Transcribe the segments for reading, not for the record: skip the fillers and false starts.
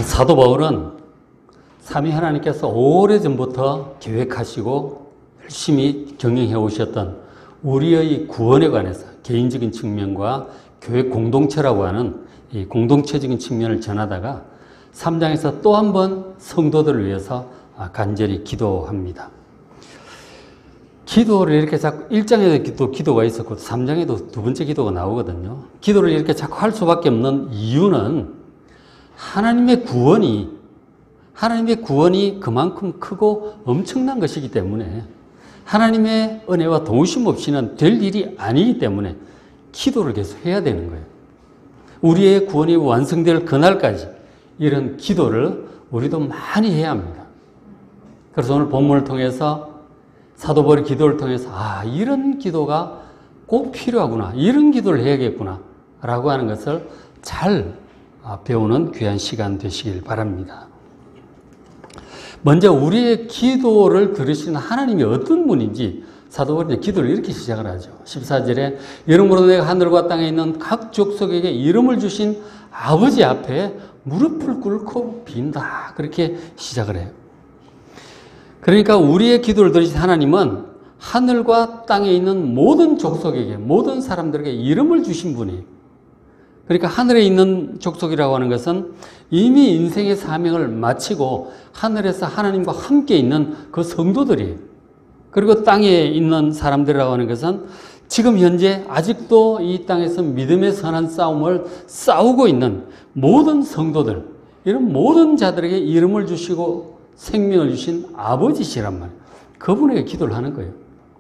사도 바울은 삼위 하나님께서 오래전부터 계획하시고 열심히 경영해 오셨던 우리의 구원에 관해서 개인적인 측면과 교회 공동체라고 하는 이 공동체적인 측면을 전하다가 3장에서 또 한 번 성도들을 위해서 간절히 기도합니다. 기도를 이렇게 자꾸 1장에도 기도가 있었고 3장에도 두 번째 기도가 나오거든요. 기도를 이렇게 자꾸 할 수밖에 없는 이유는 하나님의 구원이 그만큼 크고 엄청난 것이기 때문에 하나님의 은혜와 도우심 없이는 될 일이 아니기 때문에 기도를 계속 해야 되는 거예요. 우리의 구원이 완성될 그날까지 이런 기도를 우리도 많이 해야 합니다. 그래서 오늘 본문을 통해서 사도 바울의 기도를 통해서 이런 기도가 꼭 필요하구나, 이런 기도를 해야겠구나 라고 하는 것을 잘 배우는 귀한 시간 되시길 바랍니다. 먼저 우리의 기도를 들으시는 하나님이 어떤 분인지 사도 바울이 기도를 이렇게 시작을 하죠. 14절에 이러므로 내가 하늘과 땅에 있는 각 족속에게 이름을 주신 아버지 앞에 무릎을 꿇고 빈다. 그렇게 시작을 해요. 그러니까 우리의 기도를 들으신 하나님은 하늘과 땅에 있는 모든 족속에게, 모든 사람들에게 이름을 주신 분이에요. 그러니까 하늘에 있는 족속이라고 하는 것은 이미 인생의 사명을 마치고 하늘에서 하나님과 함께 있는 그 성도들이에요. 그리고 땅에 있는 사람들이라고 하는 것은 지금 현재 아직도 이 땅에서 믿음의 선한 싸움을 싸우고 있는 모든 성도들, 이런 모든 자들에게 이름을 주시고 생명을 주신 아버지시란 말이에요. 그분에게 기도를 하는 거예요.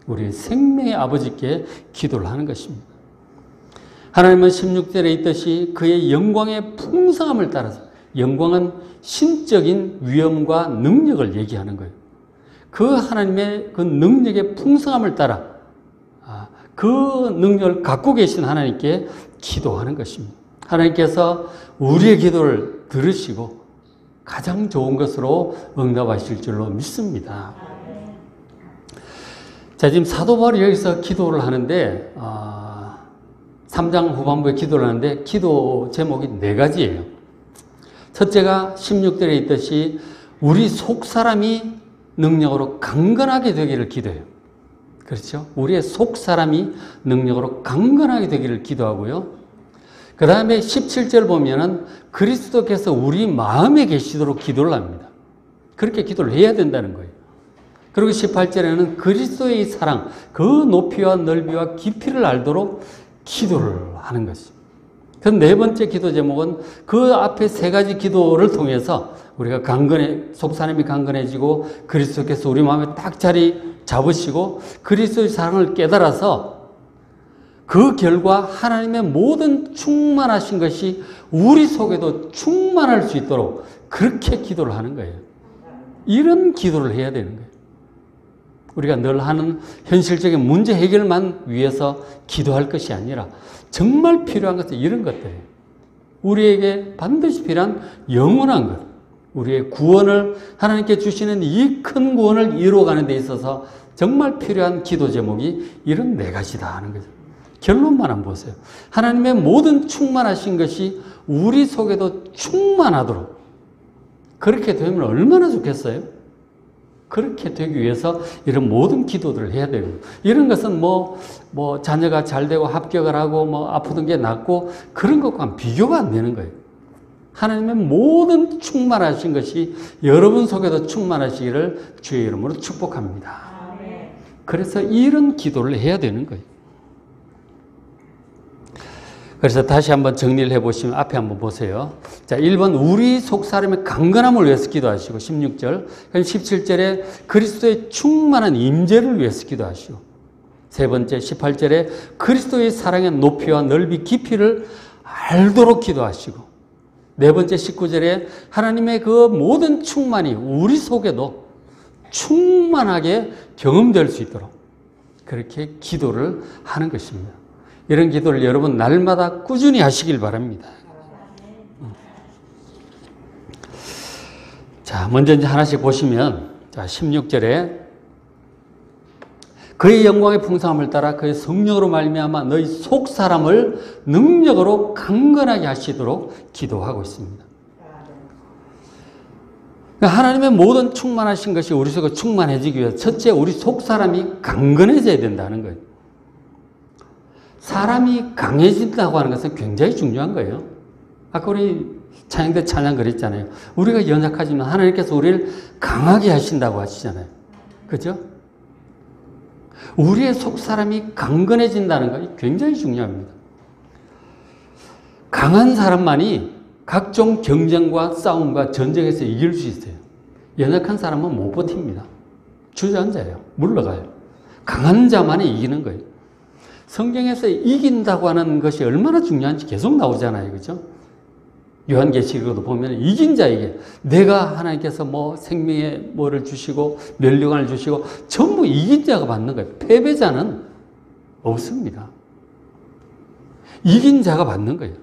우리의 생명의 아버지께 기도를 하는 것입니다. 하나님은 16절에 있듯이 그의 영광의 풍성함을 따라서, 영광은 신적인 위엄과 능력을 얘기하는 거예요. 그 하나님의 그 능력의 풍성함을 따라 그 능력을 갖고 계신 하나님께 기도하는 것입니다. 하나님께서 우리의 기도를 들으시고 가장 좋은 것으로 응답하실 줄로 믿습니다. 자, 지금 사도 바울이 여기서 기도를 하는데 3장 후반부에 기도를 하는데 기도 제목이 4가지예요. 첫째가 16절에 있듯이 우리 속사람이 능력으로 강건하게 되기를 기도해요. 그렇죠? 우리의 속사람이 능력으로 강건하게 되기를 기도하고요. 그 다음에 17절 보면은 그리스도께서 우리 마음에 계시도록 기도를 합니다. 그렇게 기도를 해야 된다는 거예요. 그리고 18절에는 그리스도의 사랑, 그 높이와 넓이와 깊이를 알도록 기도를 하는 것입니다. 그 네 번째 기도 제목은 그 앞에 3가지 기도를 통해서 우리가 속사람이 강건해지고 그리스도께서 우리 마음에 딱 자리 잡으시고 그리스도의 사랑을 깨달아서 그 결과 하나님의 모든 충만하신 것이 우리 속에도 충만할 수 있도록 그렇게 기도를 하는 거예요. 이런 기도를 해야 되는 거예요. 우리가 늘 하는 현실적인 문제 해결만 위해서 기도할 것이 아니라 정말 필요한 것은 이런 것들이에요. 우리에게 반드시 필요한 영원한 것, 우리의 구원을 하나님께 주시는 이 큰 구원을 이루어가는 데 있어서 정말 필요한 기도 제목이 이런 4가지다 하는 거죠. 결론만 한번 보세요. 하나님의 모든 충만하신 것이 우리 속에도 충만하도록 그렇게 되면 얼마나 좋겠어요? 그렇게 되기 위해서 이런 모든 기도들을 해야 되고, 이런 것은 자녀가 잘 되고 합격을 하고 아프던 게 낫고 그런 것과는 비교가 안 되는 거예요. 하나님의 모든 충만하신 것이 여러분 속에도 충만하시기를 주의 이름으로 축복합니다. 그래서 이런 기도를 해야 되는 거예요. 그래서 다시 한번 정리를 해보시면 앞에 한번 보세요. 자, 1번 우리 속사람의 강건함을 위해서 기도하시고 16절, 17절에 그리스도의 충만한 임재를 위해서 기도하시고 3번째 18절에 그리스도의 사랑의 높이와 넓이 깊이를 알도록 기도하시고 4번째 19절에 하나님의 그 모든 충만이 우리 속에도 충만하게 경험될 수 있도록 그렇게 기도를 하는 것입니다. 이런 기도를 여러분 날마다 꾸준히 하시길 바랍니다. 자, 먼저 이제 하나씩 보시면, 자, 16절에 그의 영광의 풍성함을 따라 그의 성령으로 말미암아 너희 속 사람을 능력으로 강건하게 하시도록 기도하고 있습니다. 하나님의 모든 충만하신 것이 우리 속에 충만해지기 위해서 첫째 우리 속 사람이 강건해져야 된다는 거예요. 사람이 강해진다고 하는 것은 굉장히 중요한 거예요. 아까 우리 찬양 때 찬양 그랬잖아요. 우리가 연약하지만 하나님께서 우리를 강하게 하신다고 하시잖아요. 그죠? 우리의 속 사람이 강건해진다는 것이 굉장히 중요합니다. 강한 사람만이 각종 경쟁과 싸움과 전쟁에서 이길 수 있어요. 연약한 사람은 못 버팁니다. 주저앉아요. 물러가요. 강한 자만이 이기는 거예요. 성경에서 이긴다고 하는 것이 얼마나 중요한지 계속 나오잖아요. 그죠? 요한계시록도 보면 이긴 자에게 내가 하나님께서 뭐 생명의 뭐를 주시고 멸류관을 주시고 전부 이긴 자가 받는 거예요. 패배자는 없습니다. 이긴 자가 받는 거예요.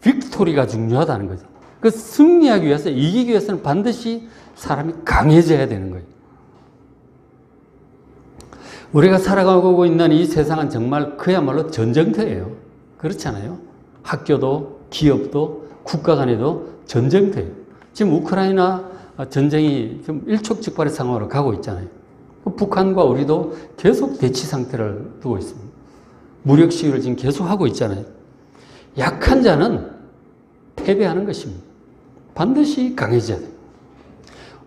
빅토리가 중요하다는 거죠. 그 승리하기 위해서, 이기기 위해서는 반드시 사람이 강해져야 되는 거예요. 우리가 살아가고 있는 이 세상은 정말 그야말로 전쟁터예요. 그렇잖아요. 학교도, 기업도, 국가 간에도 전쟁터예요. 지금 우크라이나 전쟁이 좀 일촉즉발의 상황으로 가고 있잖아요. 북한과 우리도 계속 대치 상태를 두고 있습니다. 무력 시위를 지금 계속 하고 있잖아요. 약한 자는 패배하는 것입니다. 반드시 강해져야 돼요.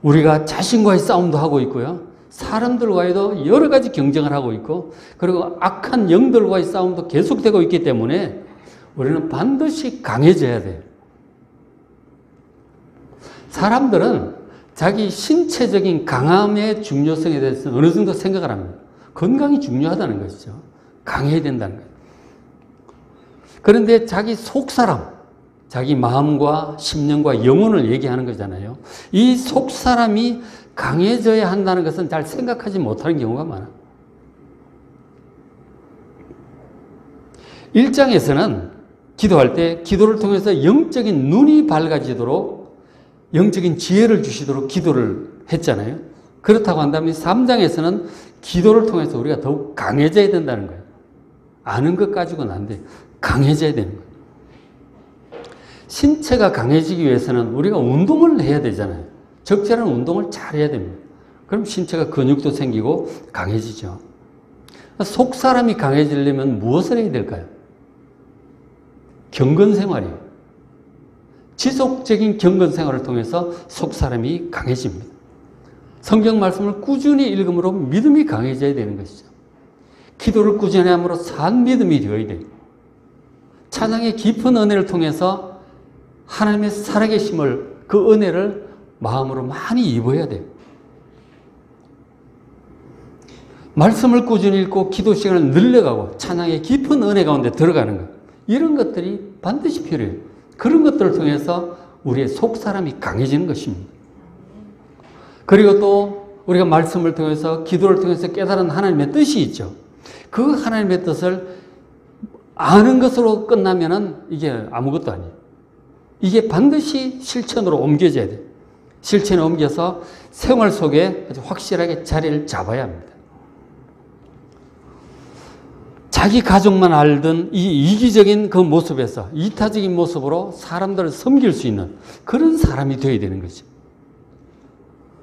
우리가 자신과의 싸움도 하고 있고요. 사람들과도 여러 가지 경쟁을 하고 있고, 그리고 악한 영들과의 싸움도 계속되고 있기 때문에 우리는 반드시 강해져야 돼요. 사람들은 자기 신체적인 강함의 중요성에 대해서 어느 정도 생각을 합니다. 건강이 중요하다는 것이죠. 강해야 된다는 거예요. 그런데 자기 속사람, 자기 마음과 심령과 영혼을 얘기하는 거잖아요. 이 속사람이 강해져야 한다는 것은 잘 생각하지 못하는 경우가 많아요. 1장에서는 기도할 때 기도를 통해서 영적인 눈이 밝아지도록 영적인 지혜를 주시도록 기도를 했잖아요. 그렇다고 한다면 3장에서는 기도를 통해서 우리가 더욱 강해져야 된다는 거예요. 아는 것 가지고는 안 돼요. 강해져야 되는 거예요. 신체가 강해지기 위해서는 우리가 운동을 해야 되잖아요. 적절한 운동을 잘 해야 됩니다. 그럼 신체가 근육도 생기고 강해지죠. 속 사람이 강해지려면 무엇을 해야 될까요? 경건 생활이에요. 지속적인 경건 생활을 통해서 속 사람이 강해집니다. 성경 말씀을 꾸준히 읽음으로 믿음이 강해져야 되는 것이죠. 기도를 꾸준히 함으로 산 믿음이 되어야 돼요. 찬양의 깊은 은혜를 통해서 하나님의 살아계심을, 그 은혜를 마음으로 많이 입어야 돼요. 말씀을 꾸준히 읽고 기도 시간을 늘려가고 찬양의 깊은 은혜 가운데 들어가는 것, 이런 것들이 반드시 필요해요. 그런 것들을 통해서 우리의 속 사람이 강해지는 것입니다. 그리고 또 우리가 말씀을 통해서, 기도를 통해서 깨달은 하나님의 뜻이 있죠. 그 하나님의 뜻을 아는 것으로 끝나면은 이게 아무것도 아니에요. 이게 반드시 실천으로 옮겨져야 돼요. 실천에 옮겨서 생활 속에 아주 확실하게 자리를 잡아야 합니다. 자기 가족만 알던 이 이기적인 그 모습에서 이타적인 모습으로 사람들을 섬길 수 있는 그런 사람이 되어야 되는 거죠.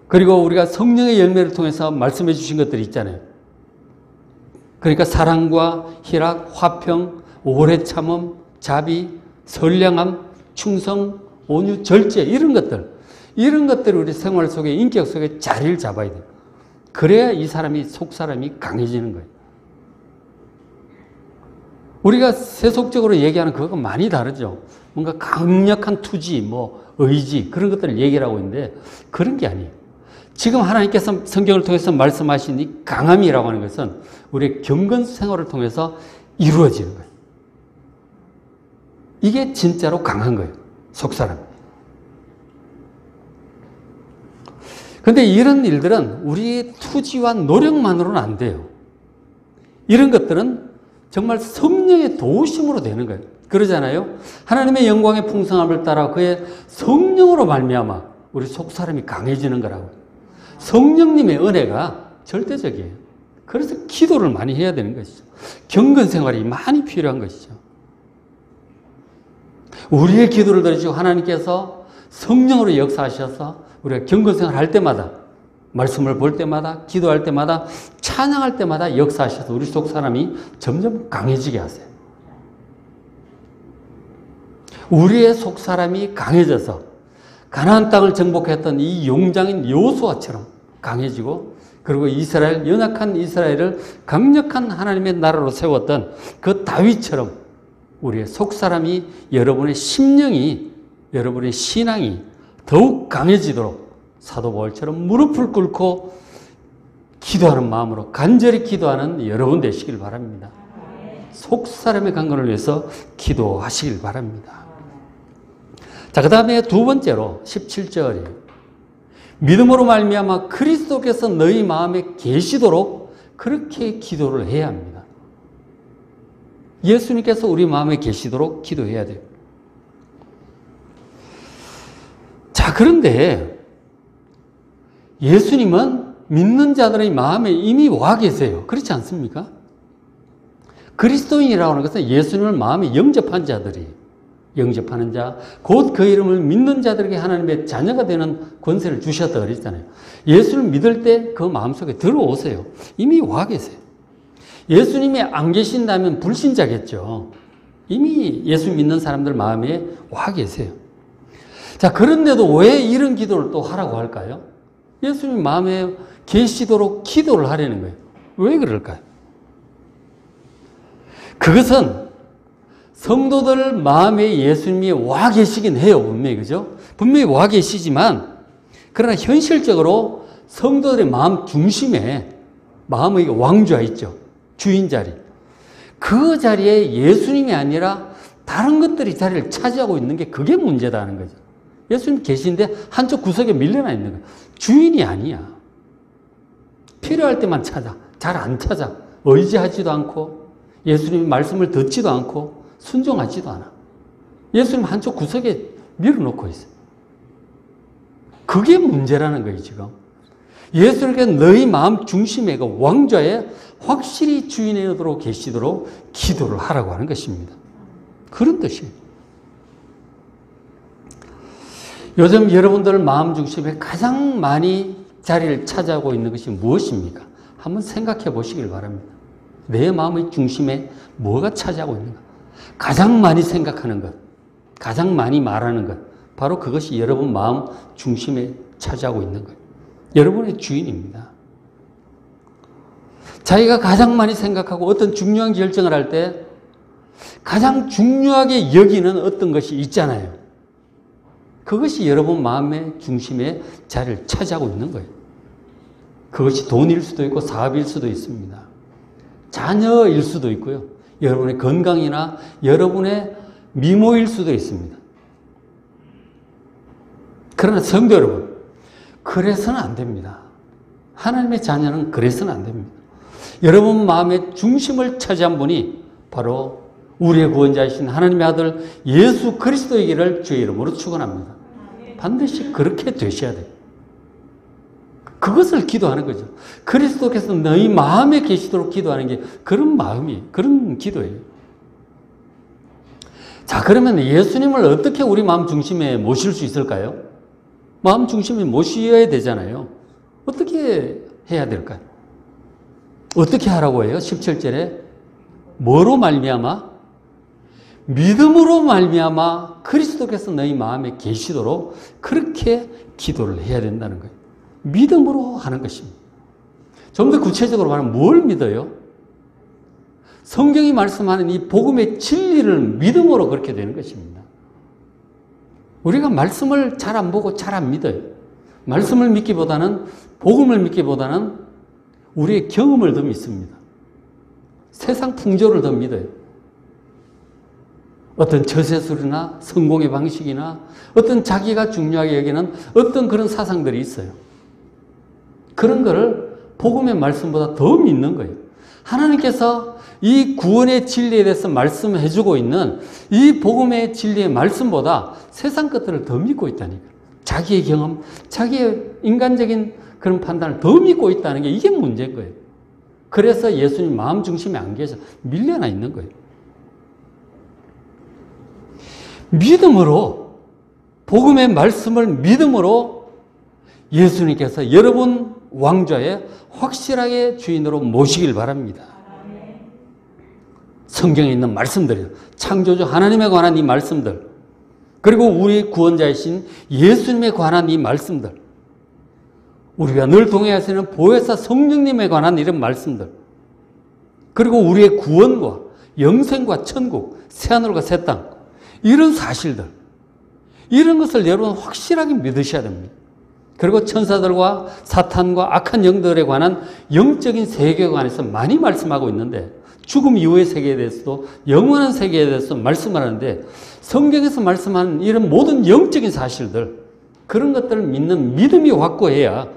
그리고 우리가 성령의 열매를 통해서 말씀해 주신 것들이 있잖아요. 그러니까 사랑과 희락, 화평, 오래 참음, 자비, 선량함, 충성, 온유, 절제, 이런 것들을 우리 생활 속에, 인격 속에 자리를 잡아야 돼요. 그래야 이 사람이, 속 사람이 강해지는 거예요. 우리가 세속적으로 얘기하는 그거가 많이 다르죠. 뭔가 강력한 투지, 의지, 그런 것들을 얘기를 하고 있는데 그런 게 아니에요. 지금 하나님께서 성경을 통해서 말씀하신 이 강함이라고 하는 것은 우리의 경건 생활을 통해서 이루어지는 거예요. 이게 진짜로 강한 거예요. 속사람. 그런데 이런 일들은 우리의 투지와 노력만으로는 안 돼요. 이런 것들은 정말 성령의 도우심으로 되는 거예요. 그러잖아요. 하나님의 영광의 풍성함을 따라 그의 성령으로 말미암아 우리 속사람이 강해지는 거라고. 성령님의 은혜가 절대적이에요. 그래서 기도를 많이 해야 되는 것이죠. 경건 생활이 많이 필요한 것이죠. 우리의 기도를 들으시고 하나님께서 성령으로 역사하셔서 우리가 경건생활 할 때마다, 말씀을 볼 때마다, 기도할 때마다, 찬양할 때마다 역사하셔서 우리 속 사람이 점점 강해지게 하세요. 우리의 속 사람이 강해져서 가나안 땅을 정복했던 이 용장인 여호수아처럼 강해지고, 그리고 이스라엘, 연약한 이스라엘을 강력한 하나님의 나라로 세웠던 그 다윗처럼 우리의 속 사람이, 여러분의 심령이, 여러분의 신앙이 더욱 강해지도록 사도 바울처럼 무릎을 꿇고 기도하는 마음으로 간절히 기도하는 여러분 되시길 바랍니다. 속 사람의 강건을 위해서 기도하시길 바랍니다. 자, 그 다음에 두 번째로 17절이에요. 믿음으로 말미암아 그리스도께서 너희 마음에 계시도록 그렇게 기도를 해야 합니다. 예수님께서 우리 마음에 계시도록 기도해야 돼요. 자, 그런데 예수님은 믿는 자들의 마음에 이미 와 계세요. 그렇지 않습니까? 그리스도인이라고 하는 것은 예수님을 마음에 영접한 자들이, 영접하는 자, 곧 그 이름을 믿는 자들에게 하나님의 자녀가 되는 권세를 주셨다 그랬잖아요. 예수를 믿을 때 그 마음속에 들어오세요. 이미 와 계세요. 예수님이 안 계신다면 불신자겠죠. 이미 예수 믿는 사람들 마음에 와 계세요. 자, 그런데도 왜 이런 기도를 또 하라고 할까요? 예수님 마음에 계시도록 기도를 하려는 거예요. 왜 그럴까요? 그것은 성도들 마음에 예수님이 와 계시긴 해요. 분명히, 그죠? 분명히 와 계시지만, 그러나 현실적으로 성도들의 마음 중심에 마음의 왕좌 있죠. 주인 자리. 그 자리에 예수님이 아니라 다른 것들이 자리를 차지하고 있는 게 그게 문제다는 거죠. 예수님 계신데 한쪽 구석에 밀려나 있는 거예요. 주인이 아니야. 필요할 때만 찾아. 잘 안 찾아. 의지하지도 않고, 예수님 말씀을 듣지도 않고, 순종하지도 않아. 예수님 한쪽 구석에 밀어놓고 있어요. 그게 문제라는 거예요, 지금. 예수님께서 너희 마음 중심에 그 왕좌에 확실히 주인으로 계시도록 기도를 하라고 하는 것입니다. 그런 뜻이에요. 요즘 여러분들 마음 중심에 가장 많이 자리를 차지하고 있는 것이 무엇입니까? 한번 생각해 보시길 바랍니다. 내 마음의 중심에 뭐가 차지하고 있는가? 가장 많이 생각하는 것, 가장 많이 말하는 것, 바로 그것이 여러분 마음 중심에 차지하고 있는 거예요. 여러분의 주인입니다. 자기가 가장 많이 생각하고 어떤 중요한 결정을 할 때 가장 중요하게 여기는 어떤 것이 있잖아요. 그것이 여러분 마음의 중심에 자리를 차지하고 있는 거예요. 그것이 돈일 수도 있고 사업일 수도 있습니다. 자녀일 수도 있고요. 여러분의 건강이나 여러분의 미모일 수도 있습니다. 그러나 성도 여러분, 그래서는 안 됩니다. 하나님의 자녀는 그래서는 안 됩니다. 여러분 마음의 중심을 차지한 분이 바로 우리의 구원자이신 하나님의 아들 예수 그리스도이기를 주의 이름으로 축원합니다. 반드시 그렇게 되셔야 돼요. 그것을 기도하는 거죠. 그리스도께서 너희 마음에 계시도록 기도하는 게 그런 마음이, 그런 기도예요. 자, 그러면 예수님을 어떻게 우리 마음 중심에 모실 수 있을까요? 마음 중심에 모셔야 되잖아요. 어떻게 해야 될까요? 어떻게 하라고 해요? 17절에 뭐로 말미암아? 믿음으로 말미암아 그리스도께서 너희 마음에 계시도록 그렇게 기도를 해야 된다는 거예요. 믿음으로 하는 것입니다. 좀 더 구체적으로 말하면 뭘 믿어요? 성경이 말씀하는 이 복음의 진리를 믿음으로 그렇게 되는 것입니다. 우리가 말씀을 잘 안 보고 잘 안 믿어요. 말씀을 믿기보다는, 복음을 믿기보다는 우리의 경험을 더 믿습니다. 세상 풍조를 더 믿어요. 어떤 처세술이나 성공의 방식이나 어떤 자기가 중요하게 여기는 어떤 그런 사상들이 있어요. 그런 거를 복음의 말씀보다 더 믿는 거예요. 하나님께서 이 구원의 진리에 대해서 말씀해 주고 있는 이 복음의 진리의 말씀보다 세상 것들을 더 믿고 있다니까요. 자기의 경험, 자기의 인간적인 그런 판단을 더 믿고 있다는 게 이게 문제인 거예요. 그래서 예수님 마음 중심에 안 계셔 밀려나 있는 거예요. 믿음으로, 복음의 말씀을 믿음으로 예수님께서 여러분 왕좌에 확실하게 주인으로 모시길 바랍니다. 성경에 있는 말씀들이요. 창조주 하나님에 관한 이 말씀들, 그리고 우리 구원자이신 예수님에 관한 이 말씀들, 우리가 늘 동행하시는 보혜사 성령님에 관한 이런 말씀들, 그리고 우리의 구원과 영생과 천국, 새하늘과 새 땅, 이런 사실들, 이런 것을 여러분 확실하게 믿으셔야 됩니다. 그리고 천사들과 사탄과 악한 영들에 관한 영적인 세계에 관해서 많이 말씀하고 있는데, 죽음 이후의 세계에 대해서도 영원한 세계에 대해서 말씀하는데, 성경에서 말씀하는 이런 모든 영적인 사실들, 그런 것들을 믿는 믿음이 확고해야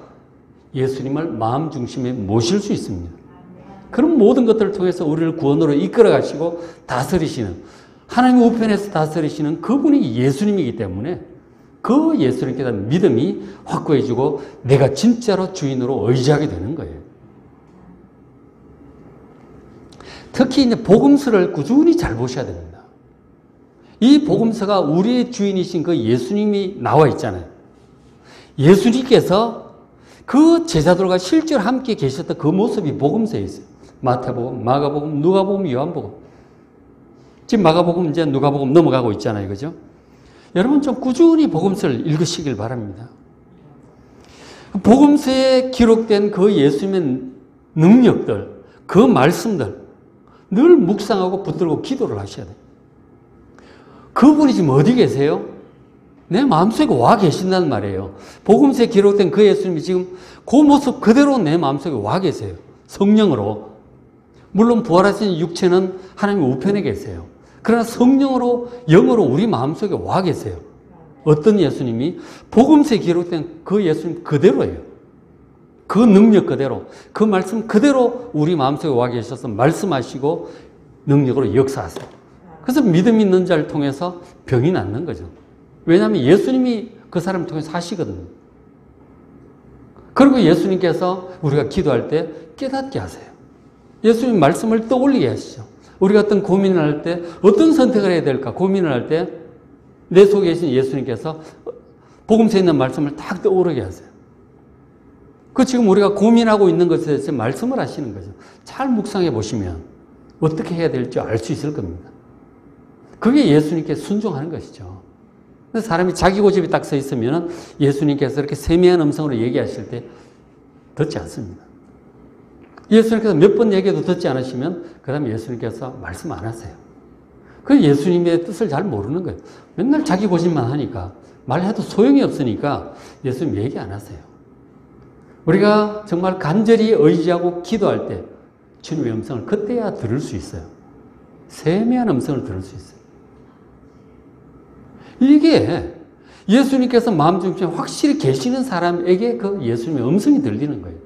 예수님을 마음 중심에 모실 수 있습니다. 그런 모든 것들을 통해서 우리를 구원으로 이끌어 가시고 다스리시는, 하나님 우편에서 다스리시는 그분이 예수님이기 때문에 그 예수님께 대한 믿음이 확고해지고 내가 진짜로 주인으로 의지하게 되는 거예요. 특히 이제 복음서를 꾸준히 잘 보셔야 됩니다. 이 복음서가 우리의 주인이신 그 예수님이 나와 있잖아요. 예수님께서 그 제자들과 실제로 함께 계셨던 그 모습이 복음서에 있어요. 마태복음, 마가복음, 누가복음, 요한복음. 지금 마가복음, 이제 누가복음 넘어가고 있잖아요. 그죠? 여러분 좀 꾸준히 복음서를 읽으시길 바랍니다. 복음서에 기록된 그 예수님의 능력들, 그 말씀들, 늘 묵상하고 붙들고 기도를 하셔야 돼요. 그분이 지금 어디 계세요? 내 마음속에 와 계신다는 말이에요. 복음서에 기록된 그 예수님이 지금 그 모습 그대로 내 마음속에 와 계세요. 성령으로. 물론 부활하신 육체는 하나님 우편에 계세요. 그러나 성령으로, 영으로 우리 마음속에 와 계세요. 어떤 예수님이? 복음서에 기록된 그 예수님 그대로예요. 그 능력 그대로, 그 말씀 그대로 우리 마음속에 와 계셔서 말씀하시고 능력으로 역사하세요. 그래서 믿음 있는 자를 통해서 병이 낫는 거죠. 왜냐하면 예수님이 그 사람을 통해서 하시거든요. 그리고 예수님께서 우리가 기도할 때 깨닫게 하세요. 예수님 말씀을 떠올리게 하시죠. 우리가 어떤 고민을 할 때 어떤 선택을 해야 될까 고민을 할 때 내 속에 계신 예수님께서 복음서에 있는 말씀을 딱 떠오르게 하세요. 그 지금 우리가 고민하고 있는 것에 대해서 말씀을 하시는 거죠. 잘 묵상해 보시면 어떻게 해야 될지 알 수 있을 겁니다. 그게 예수님께 순종하는 것이죠. 사람이 자기 고집이 딱 서 있으면 예수님께서 이렇게 세미한 음성으로 얘기하실 때 듣지 않습니다. 예수님께서 몇 번 얘기해도 듣지 않으시면 그 다음에 예수님께서 말씀 안 하세요. 그 예수님의 뜻을 잘 모르는 거예요. 맨날 자기 고집만 하니까 말해도 소용이 없으니까 예수님 얘기 안 하세요. 우리가 정말 간절히 의지하고 기도할 때 주님의 음성을 그때야 들을 수 있어요. 세미한 음성을 들을 수 있어요. 이게 예수님께서 마음 중심에 확실히 계시는 사람에게 그 예수님의 음성이 들리는 거예요.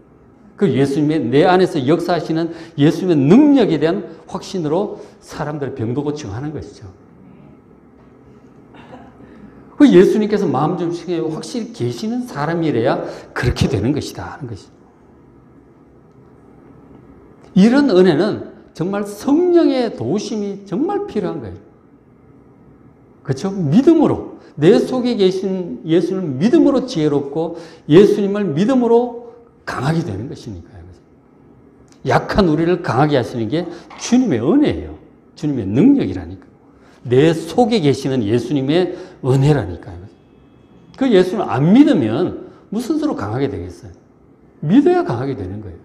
그 예수님의 내 안에서 역사하시는 예수님의 능력에 대한 확신으로 사람들의 병도 고치고 하는 것이죠. 그 예수님께서 마음 중심에 확실히 계시는 사람이래야 그렇게 되는 것이다 하는 것이죠. 이런 은혜는 정말 성령의 도우심이 정말 필요한 거예요. 그렇죠? 믿음으로 내 속에 계신 예수님을 믿음으로 지혜롭고 예수님을 믿음으로 강하게 되는 것이니까요. 약한 우리를 강하게 하시는 게 주님의 은혜예요. 주님의 능력이라니까요. 내 속에 계시는 예수님의 은혜라니까요. 그 예수님을 안 믿으면 무슨 수로 강하게 되겠어요? 믿어야 강하게 되는 거예요.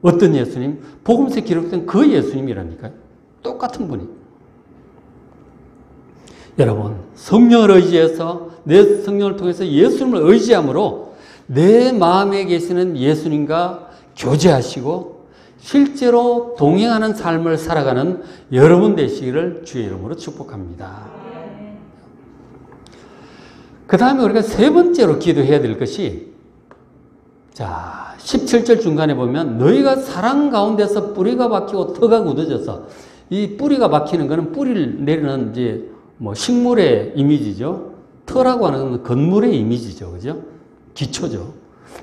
어떤 예수님? 복음서에 기록된 그 예수님이라니까요. 똑같은 분이. 여러분, 성령을 의지해서 내 성령을 통해서 예수님을 의지함으로 내 마음에 계시는 예수님과 교제하시고 실제로 동행하는 삶을 살아가는 여러분 되시기를 주의 이름으로 축복합니다. 그 다음에 우리가 세 번째로 기도해야 될 것이, 자, 17절 중간에 보면 너희가 사랑 가운데서 뿌리가 박히고 터가 굳어져서, 이 뿌리가 박히는 것은 뿌리를 내리는 이제 뭐 식물의 이미지죠. 터라고 하는 건 건물의 이미지죠. 그죠? 기초죠.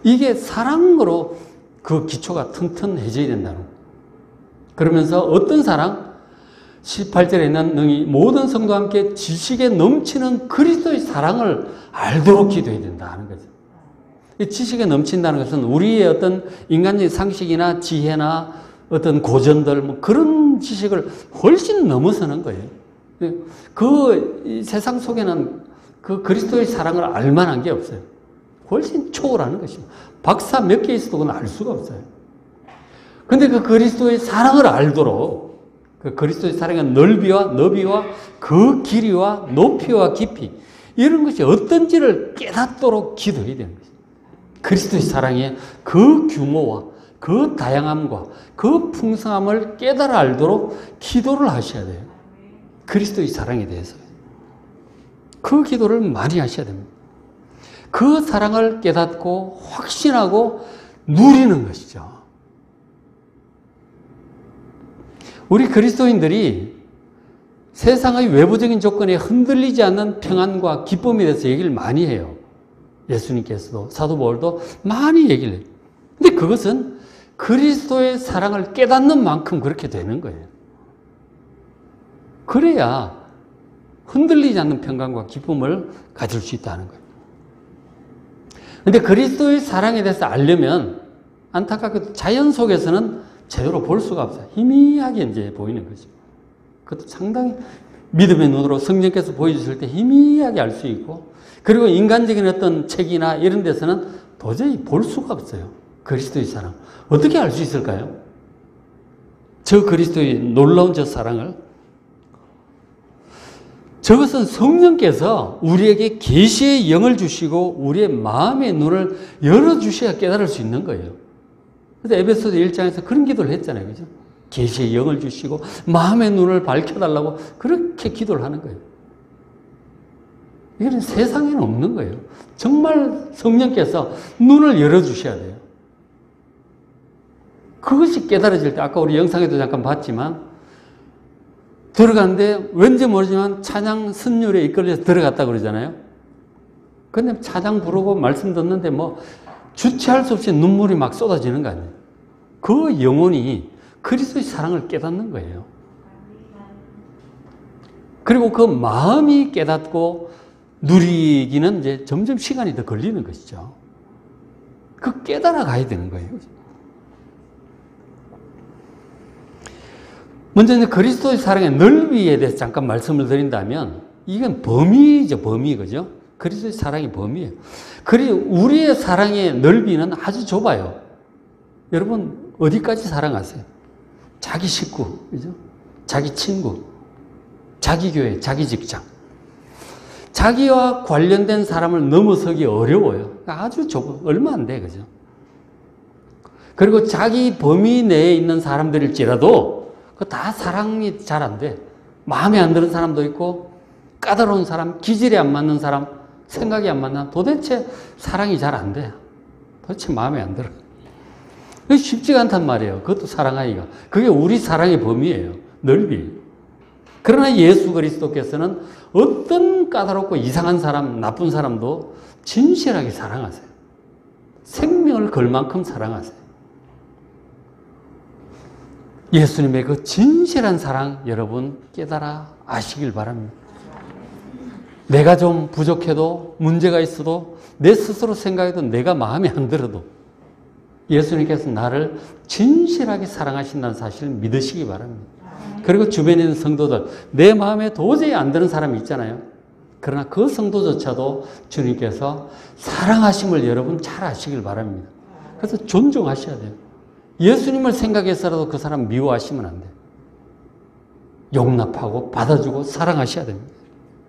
이게 사랑으로 그 기초가 튼튼해져야 된다는 거예요. 그러면서 어떤 사랑? 18절에 있는 너희 모든 성도와 함께 지식에 넘치는 그리스도의 사랑을 알도록 기도해야 된다 하는 거죠. 이 지식에 넘친다는 것은 우리의 어떤 인간적인 상식이나 지혜나 어떤 고전들, 뭐 그런 지식을 훨씬 넘어서는 거예요. 그 세상 속에는 그 그리스도의 사랑을 알 만한 게 없어요. 훨씬 초월하는 것입니다. 박사 몇 개 있어도 그건 알 수가 없어요. 근데 그 그리스도의 사랑을 알도록 그 그리스도의 사랑의 넓이와 너비와 그 길이와 높이와 깊이 이런 것이 어떤지를 깨닫도록 기도해야 되는 것입니다. 그리스도의 사랑의 그 규모와 그 다양함과 그 풍성함을 깨달아 알도록 기도를 하셔야 돼요. 그리스도의 사랑에 대해서. 그 기도를 많이 하셔야 됩니다. 그 사랑을 깨닫고 확신하고 누리는 것이죠. 우리 그리스도인들이 세상의 외부적인 조건에 흔들리지 않는 평안과 기쁨에 대해서 얘기를 많이 해요. 예수님께서도 사도 바울도 많이 얘기를 해요. 근데 그것은 그리스도의 사랑을 깨닫는 만큼 그렇게 되는 거예요. 그래야 흔들리지 않는 평강과 기쁨을 가질 수 있다는 거예요. 근데 그리스도의 사랑에 대해서 알려면 안타깝게도 자연 속에서는 제대로 볼 수가 없어요. 희미하게 이제 보이는 거죠. 그것도 상당히 믿음의 눈으로 성령께서 보여주실 때 희미하게 알 수 있고, 그리고 인간적인 어떤 책이나 이런 데서는 도저히 볼 수가 없어요. 그리스도의 사랑. 어떻게 알 수 있을까요? 저 그리스도의 놀라운 저 사랑을. 저것은 성령께서 우리에게 계시의 영을 주시고 우리의 마음의 눈을 열어주셔야 깨달을 수 있는 거예요. 그래서 에베소서 1장에서 그런 기도를 했잖아요. 그죠? 계시의 영을 주시고 마음의 눈을 밝혀달라고 그렇게 기도를 하는 거예요. 이건 세상에는 없는 거예요. 정말 성령께서 눈을 열어주셔야 돼요. 그것이 깨달아질 때, 아까 우리 영상에도 잠깐 봤지만, 들어갔는데 왠지 모르지만 찬양 선율에 이끌려서 들어갔다 그러잖아요. 근데 찬양 부르고 말씀 듣는데 뭐 주체할 수 없이 눈물이 막 쏟아지는 거 아니에요. 그 영혼이 그리스도의 사랑을 깨닫는 거예요. 그리고 그 마음이 깨닫고 누리기는 이제 점점 시간이 더 걸리는 것이죠. 그 깨달아 가야 되는 거예요. 먼저 이제 그리스도의 사랑의 넓이에 대해서 잠깐 말씀을 드린다면, 이건 범위죠, 범위, 그죠? 그리스도의 사랑의 범위예요. 그리고 우리의 사랑의 넓이는 아주 좁아요. 여러분, 어디까지 사랑하세요? 자기 식구, 그죠? 자기 친구, 자기 교회, 자기 직장. 자기와 관련된 사람을 넘어서기 어려워요. 아주 좁아. 얼마 안 돼, 그죠? 그리고 자기 범위 내에 있는 사람들일지라도 다 사랑이 잘 안 돼. 마음에 안 드는 사람도 있고, 까다로운 사람, 기질이 안 맞는 사람, 생각이 안 맞는, 도대체 사랑이 잘 안 돼. 도대체 마음에 안 들어. 그게 쉽지가 않단 말이에요. 그것도 사랑하기가. 그게 우리 사랑의 범위예요. 넓이. 그러나 예수 그리스도께서는 어떤 까다롭고 이상한 사람, 나쁜 사람도 진실하게 사랑하세요. 생명을 걸 만큼 사랑하세요. 예수님의 그 진실한 사랑 여러분 깨달아 아시길 바랍니다. 내가 좀 부족해도 문제가 있어도 내 스스로 생각해도 내가 마음에 안 들어도 예수님께서 나를 진실하게 사랑하신다는 사실을 믿으시기 바랍니다. 그리고 주변에 있는 성도들, 내 마음에 도저히 안 드는 사람이 있잖아요. 그러나 그 성도조차도 주님께서 사랑하심을 여러분 잘 아시길 바랍니다. 그래서 존중하셔야 돼요. 예수님을 생각해서라도 그 사람 미워하시면 안 돼요. 용납하고 받아주고 사랑하셔야 됩니다.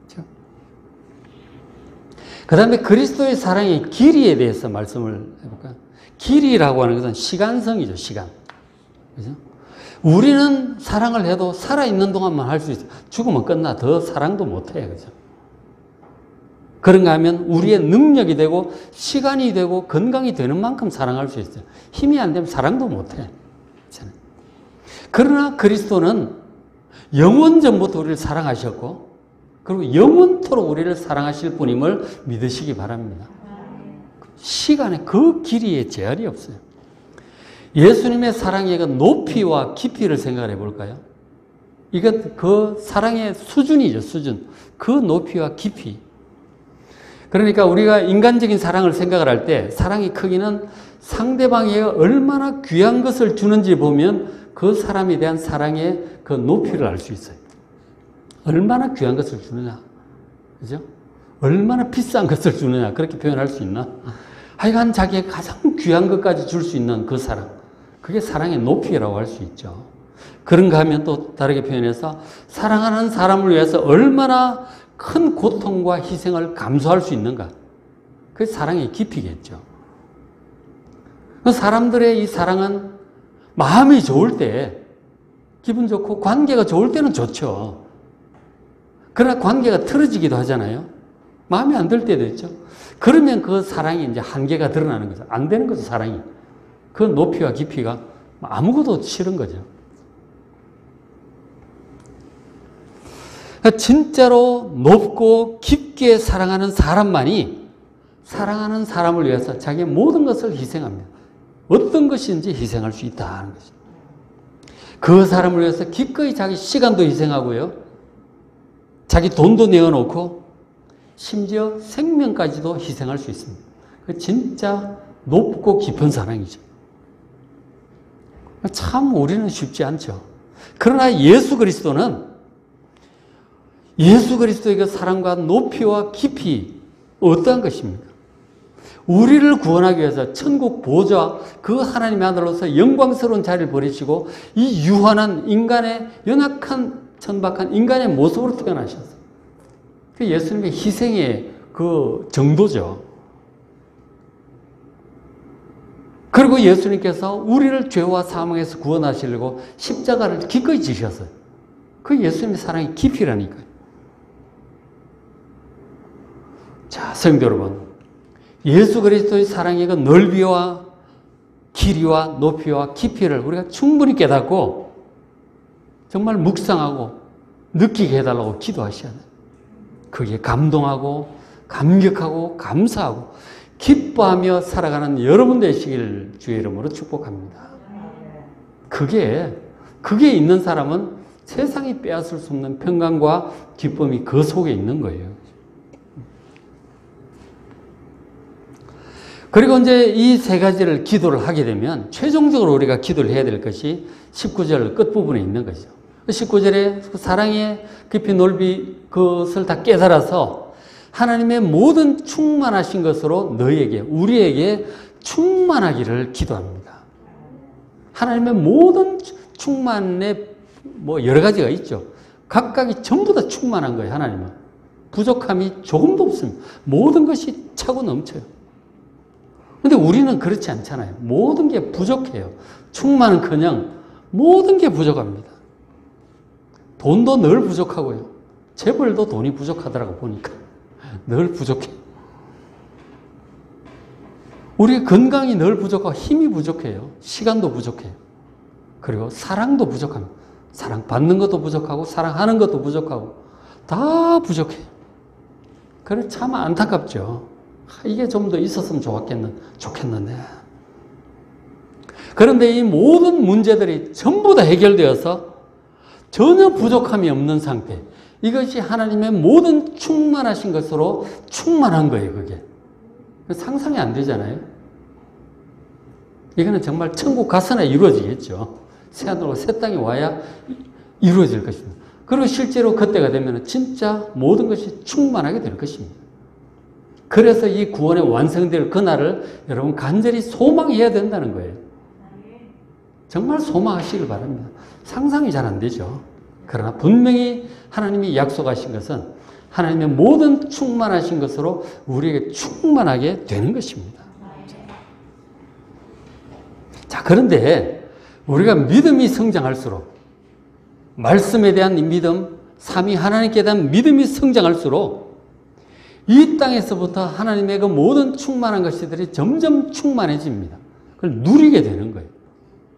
그렇죠? 그 다음에 그리스도의 사랑의 길이에 대해서 말씀을 해볼까요? 길이라고 하는 것은 시간성이죠, 시간. 그죠? 우리는 사랑을 해도 살아있는 동안만 할 수 있어요. 죽으면 끝나. 더 사랑도 못해요. 그죠? 그런가 하면 우리의 능력이 되고 시간이 되고 건강이 되는 만큼 사랑할 수 있어요. 힘이 안 되면 사랑도 못해. 그러나 그리스도는 영원 전부터 우리를 사랑하셨고, 그리고 영원토록 우리를 사랑하실 분임을 믿으시기 바랍니다. 시간에 그 길이에 제한이 없어요. 예수님의 사랑의 그 높이와 깊이를 생각해 볼까요? 이건 그 사랑의 수준이죠, 수준. 그 높이와 깊이. 그러니까 우리가 인간적인 사랑을 생각을 할 때 사랑의 크기는 상대방에게 얼마나 귀한 것을 주는지 보면 그 사람에 대한 사랑의 그 높이를 알 수 있어요. 얼마나 귀한 것을 주느냐. 그죠? 얼마나 비싼 것을 주느냐. 그렇게 표현할 수 있나? 하여간 자기의 가장 귀한 것까지 줄 수 있는 그 사랑. 그게 사랑의 높이라고 할 수 있죠. 그런가 하면 또 다르게 표현해서 사랑하는 사람을 위해서 얼마나 큰 고통과 희생을 감수할 수 있는가. 그게 사랑의 깊이겠죠. 사람들의 이 사랑은 마음이 좋을 때 기분 좋고 관계가 좋을 때는 좋죠. 그러나 관계가 틀어지기도 하잖아요. 마음에 안 들 때도 있죠. 그러면 그 사랑이 이제 한계가 드러나는 거죠. 안 되는 거죠, 사랑이. 그 높이와 깊이가 아무것도 싫은 거죠. 진짜로 높고 깊게 사랑하는 사람만이 사랑하는 사람을 위해서 자기의 모든 것을 희생합니다. 어떤 것인지 희생할 수 있다는 것입니다. 그 사람을 위해서 기꺼이 자기 시간도 희생하고요. 자기 돈도 내어놓고 심지어 생명까지도 희생할 수 있습니다. 그 진짜 높고 깊은 사랑이죠. 참 우리는 쉽지 않죠. 그러나 예수 그리스도는 예수 그리스도의 그 사랑과 높이와 깊이 어떠한 것입니까? 우리를 구원하기 위해서 천국 보좌 그 하나님의 아들로서 영광스러운 자리를 버리시고 이 유한한 인간의 연약한 천박한 인간의 모습으로 태어나셨어요. 그 예수님의 희생의 그 정도죠. 그리고 예수님께서 우리를 죄와 사망에서 구원하시려고 십자가를 기꺼이 지셨어요. 그 예수님의 사랑의 깊이라니까요. 자, 성도 여러분, 예수 그리스도의 사랑의 그 넓이와 길이와 높이와 깊이를 우리가 충분히 깨닫고 정말 묵상하고 느끼게 해달라고 기도하셔야 돼요. 그게 감동하고 감격하고 감사하고 기뻐하며 살아가는 여러분 되시길 주의 이름으로 축복합니다. 그게 있는 사람은 세상이 빼앗을 수 없는 평강과 기쁨이 그 속에 있는 거예요. 그리고 이제 이 세 가지를 기도를 하게 되면 최종적으로 우리가 기도를 해야 될 것이 19절 끝부분에 있는 것이죠. 19절에 사랑의 깊이 넓이 그것을 다 깨달아서 하나님의 모든 충만하신 것으로 너희에게 우리에게 충만하기를 기도합니다. 하나님의 모든 충만에 뭐 여러 가지가 있죠. 각각이 전부 다 충만한 거예요. 하나님은 부족함이 조금도 없습니다. 모든 것이 차고 넘쳐요. 근데 우리는 그렇지 않잖아요. 모든 게 부족해요. 충만은커녕 모든 게 부족합니다. 돈도 늘 부족하고요. 재벌도 돈이 부족하더라고 보니까. 늘 부족해. 우리 건강이 늘 부족하고 힘이 부족해요. 시간도 부족해요. 그리고 사랑도 부족합니다. 사랑받는 것도 부족하고 사랑하는 것도 부족하고 다 부족해요. 그래 참 안타깝죠. 이게 좀 더 있었으면 좋겠는데. 그런데 이 모든 문제들이 전부 다 해결되어서 전혀 부족함이 없는 상태. 이것이 하나님의 모든 충만하신 것으로 충만한 거예요, 그게. 상상이 안 되잖아요. 이거는 정말 천국 가서나 이루어지겠죠. 새하늘과 새 땅이 와야 이루어질 것입니다. 그리고 실제로 그때가 되면 진짜 모든 것이 충만하게 될 것입니다. 그래서 이 구원의 완성될 그날을 여러분 간절히 소망해야 된다는 거예요. 정말 소망하시길 바랍니다. 상상이 잘 안 되죠. 그러나 분명히 하나님이 약속하신 것은 하나님의 모든 충만하신 것으로 우리에게 충만하게 되는 것입니다. 자, 그런데 우리가 믿음이 성장할수록 말씀에 대한 믿음, 삼위 하나님께 대한 믿음이 성장할수록 이 땅에서부터 하나님의 그 모든 충만한 것들이 점점 충만해집니다. 그걸 누리게 되는 거예요.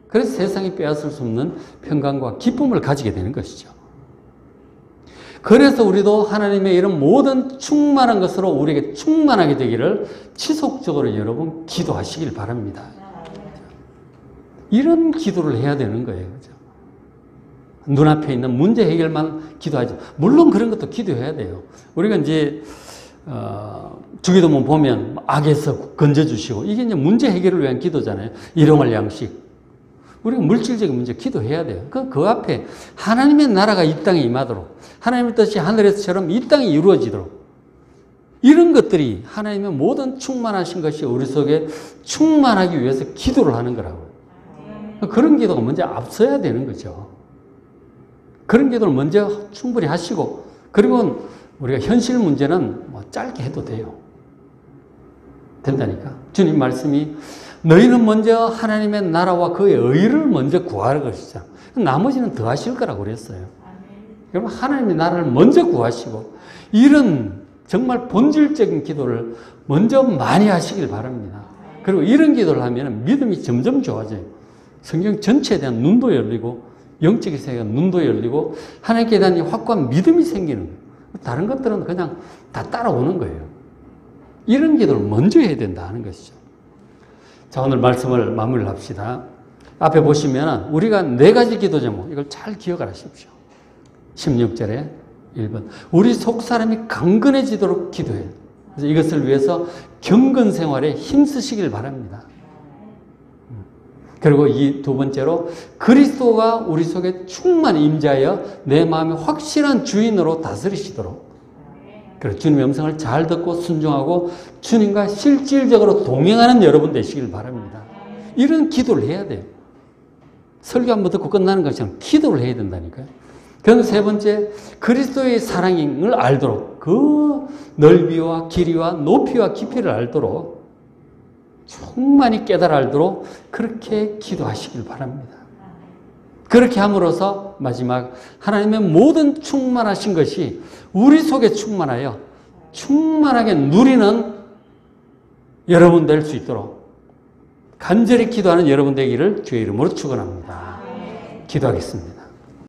그래서 세상이 빼앗을 수 없는 평강과 기쁨을 가지게 되는 것이죠. 그래서 우리도 하나님의 이런 모든 충만한 것으로 우리에게 충만하게 되기를 지속적으로 여러분 기도하시길 바랍니다. 이런 기도를 해야 되는 거예요. 그죠? 눈앞에 있는 문제 해결만 기도하죠. 물론 그런 것도 기도해야 돼요. 우리가 이제 주기도문 보면 악에서 건져주시고 이게 이제 문제 해결을 위한 기도잖아요. 일용할 양식. 우리가 물질적인 문제 기도해야 돼요. 그 앞에 하나님의 나라가 이 땅에 임하도록 하나님의 뜻이 하늘에서처럼 이 땅에 이루어지도록 이런 것들이 하나님의 모든 충만하신 것이 우리 속에 충만하기 위해서 기도를 하는 거라고요. 그런 기도가 먼저 앞서야 되는 거죠. 그런 기도를 먼저 충분히 하시고 그리고 우리가 현실 문제는 뭐 짧게 해도 돼요. 된다니까. 주님 말씀이 너희는 먼저 하나님의 나라와 그의 의를 먼저 구하는 것이죠. 나머지는 더 하실 거라고 그랬어요. 여러분 하나님의 나라를 먼저 구하시고 이런 정말 본질적인 기도를 먼저 많이 하시길 바랍니다. 그리고 이런 기도를 하면 믿음이 점점 좋아져요. 성경 전체에 대한 눈도 열리고 영적인 세계가 눈도 열리고 하나님께 대한 확고한 믿음이 생기는 거예요. 다른 것들은 그냥 다 따라오는 거예요. 이런 기도를 먼저 해야 된다 하는 것이죠. 자, 오늘 말씀을 마무리를 합시다. 앞에 보시면 우리가 4가지 기도 제목 이걸 잘 기억을 하십시오. 16절에 1번 우리 속사람이 강건해지도록 기도해요. 그래서 이것을 위해서 경건 생활에 힘쓰시길 바랍니다. 그리고 이 2번째로 그리스도가 우리 속에 충만히 임재하여 내 마음의 확실한 주인으로 다스리시도록 그리고 주님의 음성을 잘 듣고 순종하고 주님과 실질적으로 동행하는 여러분 되시길 바랍니다. 이런 기도를 해야 돼요. 설교 한번 듣고 끝나는 것처럼 기도를 해야 된다니까요. 그럼 3번째 그리스도의 사랑을 알도록 그 넓이와 길이와 높이와 깊이를 알도록 충만히 깨달아 알도록 그렇게 기도하시길 바랍니다. 그렇게 함으로써 마지막 하나님의 모든 충만하신 것이 우리 속에 충만하여 충만하게 누리는 여러분 될 수 있도록 간절히 기도하는 여러분 되기를 주의 이름으로 축원합니다. 기도하겠습니다.